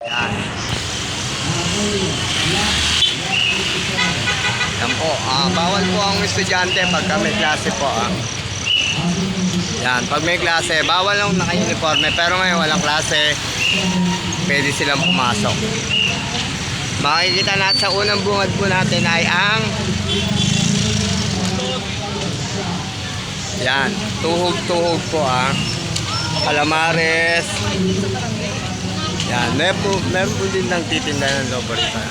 Yan. Yan po. Bawal po ang estudyante pagka may klase po. Yan. Pag may klase, bawal lang naka-uniforme. Pero ngayon walang klase, pwede silang pumasok. Makikita natin sa unang bungad po natin ay ang yan. Tuhog-tuhog po Calamares. Yan. Meron po din ng titinda ng lobo rito.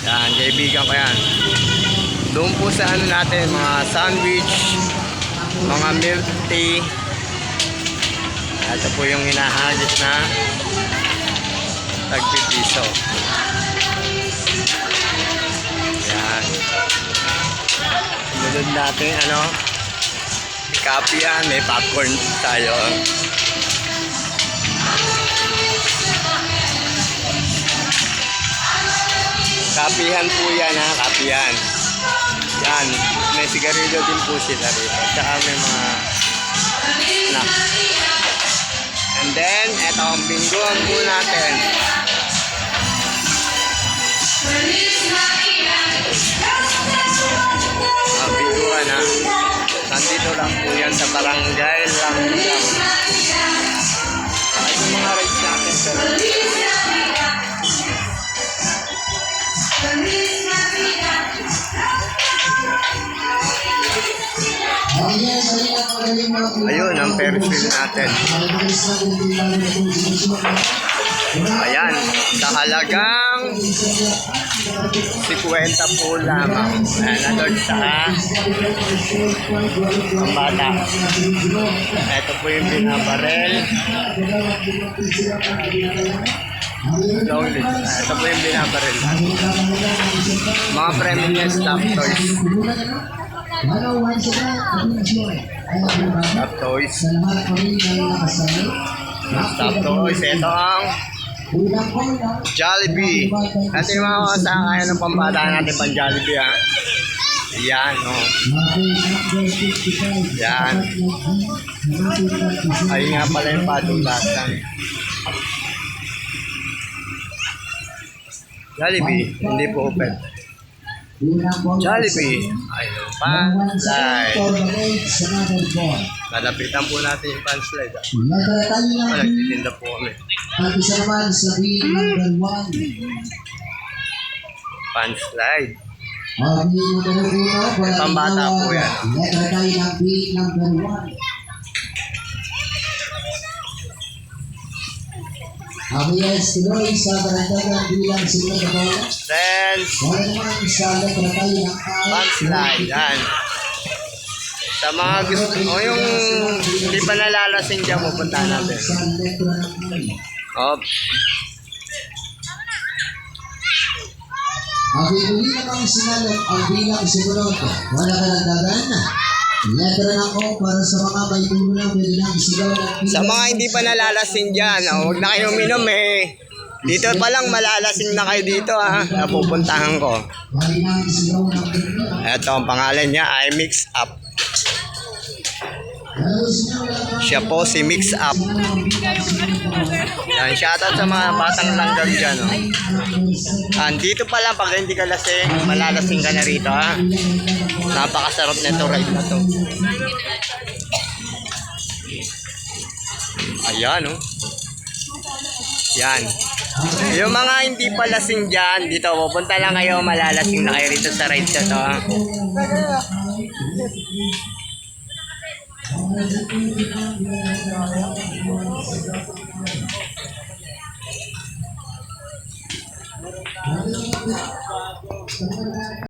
Yan. Kaibigan ko yan. Doon po sa ano natin, mga sandwich, mga milk tea. Ito po yung hinahagis na tagpipiso. Yan. Sunod natin kape yan, may popcorn tayo. Kapihan po yan kapihan. Yan, may sigarilyo din po sila rito. Tsaka may mga snacks. And then, eto ang binggoan po natin. Binggoan nandito lang po yan sa barangay Langlang. Ay, mga rides natin sir. Ayun, ang Ferris wheel natin. Ayan, sa halagang 50 po lamang. Ayan, alert sa pambata. Ito po yung binabarel. Ito po yung binabarel. Mga premium niya stop toys. Stop toys. Stop toys. Ito ang Jollibee. Ito yung mga kasakayan ng pambata natin pang Jollibee Yan Yan. Ayun nga pala yung patulasan. Jollibee, hindi po open. Jollibee, ayun, panslide. Lalapitan po natin yung panslide. Nagtitinda po kami. Panslide. Pambata po yan. Yes, tuloy sa barangay bilang sila na po. Sense. Panslide. Yan. Sa mga gusto, yung hindi pa nalalasing dyan, pupunta natin. Hindi na kami sinalot ang bilang sigurado. Wala ka nagdagan na. Letra na ko para sa mga may tulo na pwede lang isigaw. Sa mga hindi pa nalalasing dyan, huwag na kayo uminom Dito pa lang malalasing na kayo dito napupuntahan ko. Ito ang pangalan niya ay Mix Up. Siya po si Mix Up. Yan, shoutout sa mga batang langgam dyan. Dito pa lang pag hindi ka lasing, malalasing ka na rito Napakasarap nito ride na to. Ayan Yan. Yung mga hindi pa lasing dyan, dito pupunta lang kayo, malalasing na kayo rito sa ride na to